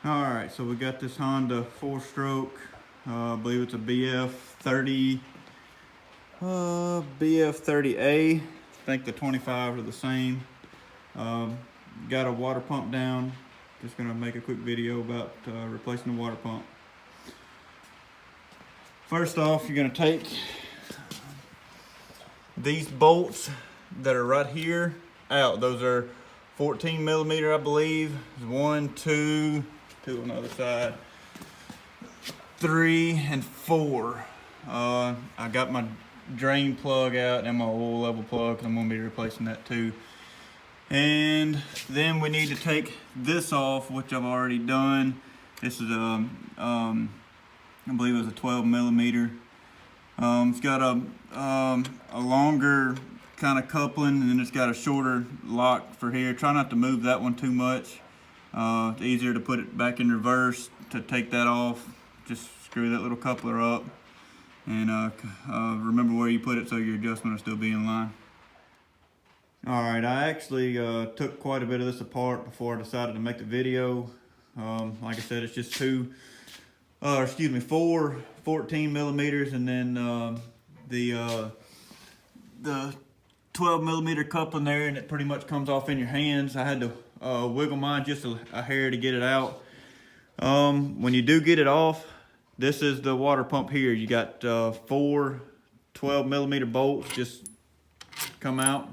All right, so we got this Honda 4-stroke. I believe it's a bf30a. I think the 25 are the same. Got a water pump down. Just gonna make a quick video about replacing the water pump. First off, you're gonna take these bolts that are right here out. Those are 14 millimeter, I believe. One, two on the other side, 3 and 4. I got my drain plug out and my oil level plug, 'cause I'm gonna be replacing that too. And then we need to take this off, which I've already done. This is I believe it was a 12 millimeter. It's got a longer kind of coupling, and then it's got a shorter lock for here. Try not to move that one too much. It's easier to put it back in reverse to take that off. Just screw that little coupler up, and remember where you put it so your adjustment will still be in line. Alright, I actually took quite a bit of this apart before I decided to make the video. Like I said, it's just four 14 millimeters, and then the 12 millimeter coupling there, and it pretty much comes off in your hands. I had to wiggle mine just a hair to get it out. When you do get it off, this is the water pump here. You got 4 12 millimeter bolts just come out.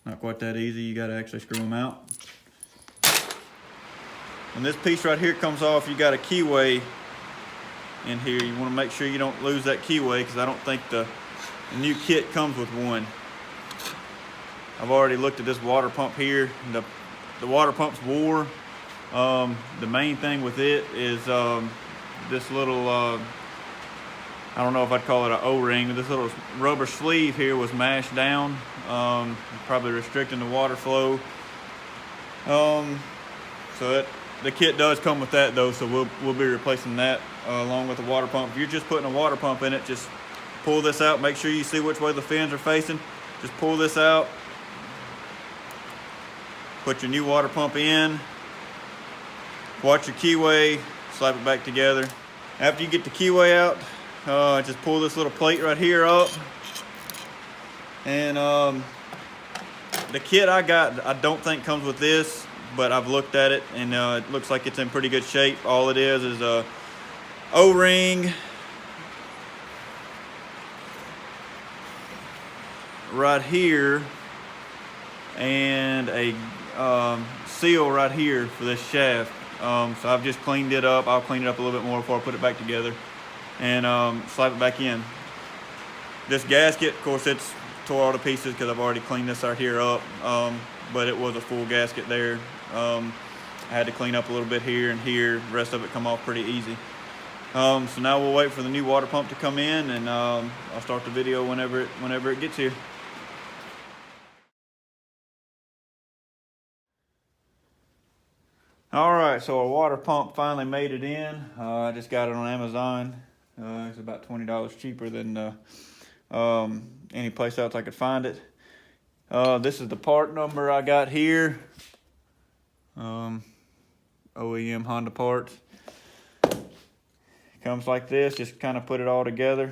Not quite that easy. You got to actually screw them out. When this piece right here comes off, you got a keyway in here. You want to make sure you don't lose that keyway, because I don't think the new kit comes with one. I've already looked at this water pump here. The water pump's wore. The main thing with it is this little, I don't know if I'd call it an O-ring, but this little rubber sleeve here was mashed down, probably restricting the water flow. The kit does come with that though, so we'll be replacing that along with the water pump. If you're just putting a water pump in it, just pull this out. Make sure you see which way the fins are facing. Just pull this out. Put your new water pump in. Watch your keyway. Slap it back together. After you get the keyway out, just pull this little plate right here up. And the kit I got, I don't think comes with this, but I've looked at it, and it looks like it's in pretty good shape. All it is a O-ring right here, and a seal right here for this shaft. So I've just cleaned it up. I'll clean it up a little bit more before I put it back together, and slap it back in. This gasket, of course, it's tore all to pieces because I've already cleaned this right here up, but it was a full gasket there. I had to clean up a little bit here and here. The rest of it come off pretty easy. So now we'll wait for the new water pump to come in, and I'll start the video whenever it gets here. All right, so our water pump finally made it in. I just got it on Amazon. It's about $20 cheaper than any place else I could find it. This is the part number I got here. OEM Honda parts. Comes like this. Just kind of put it all together.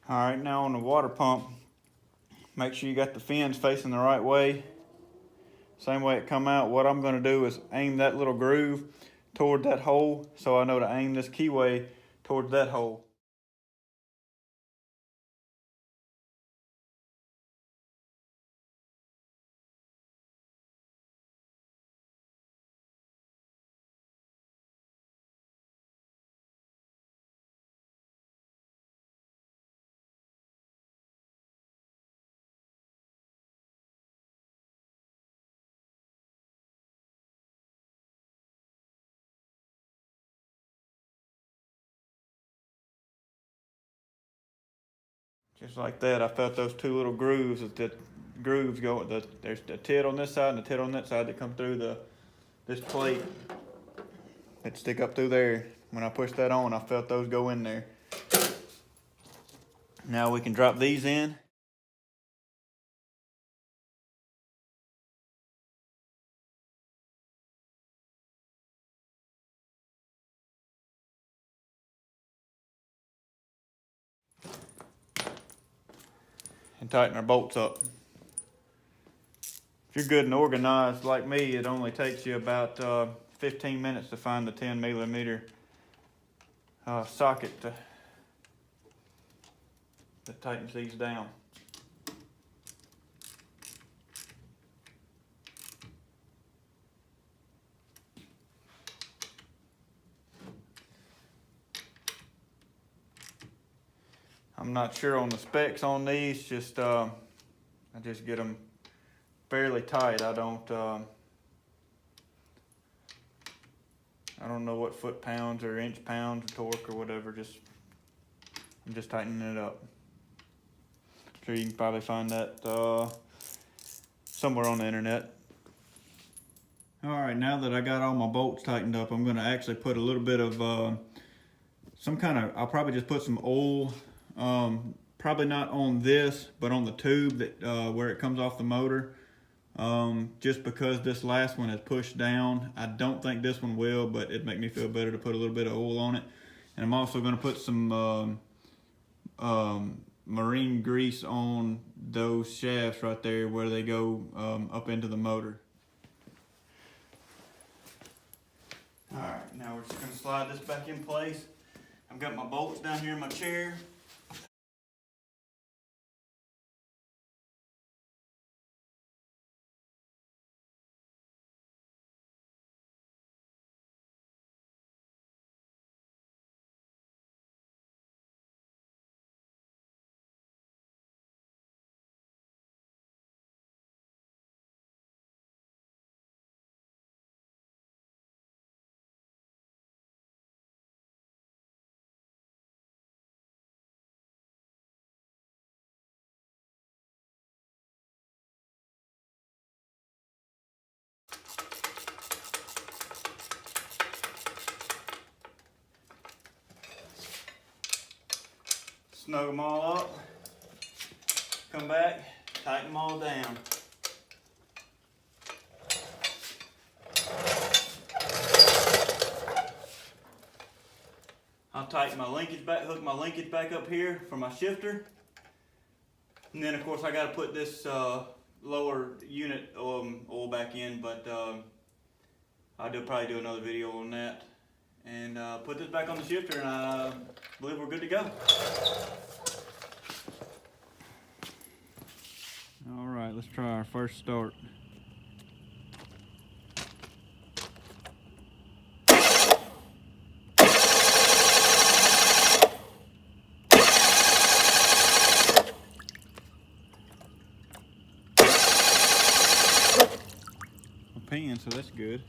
All right, now on the water pump, make sure you got the fins facing the right way. Same way it come out. What I'm going to do is aim that little groove toward that hole, so I know to aim this keyway towards that hole. Just like that, I felt those two little grooves. The grooves go. There's the tit on this side and the tit on that side that come through this plate that stick up through there. When I pushed that on, I felt those go in there. Now we can drop these in. And tighten our bolts up. If you're good and organized like me, it only takes you about 15 minutes to find the 10 millimeter socket that tightens these down. I'm not sure on the specs on these, just I just get them fairly tight. I don't know what foot pounds or inch pounds or torque or whatever. I'm just tightening it up. I'm sure you can probably find that somewhere on the internet. All right, now that I got all my bolts tightened up, I'm going to actually put a little bit of I'll probably just put some oil. Probably not on this, but on the tube that where it comes off the motor. Just because this last one is pushed down. I don't think this one will, but it'd make me feel better to put a little bit of oil on it. And I'm also going to put some marine grease on those shafts right there where they go up into the motor. All right, now we're just going to slide this back in place. I've got my bolts down here in my chair. Snug them all up, come back, tighten them all down. I'll tighten my linkage back, hook my linkage back up here for my shifter. And then of course I gotta put this lower unit oil back in, but I'll probably do another video on that. And put this back on the shifter, and I believe we're good to go. All right, let's try our first start. A pin, so that's good.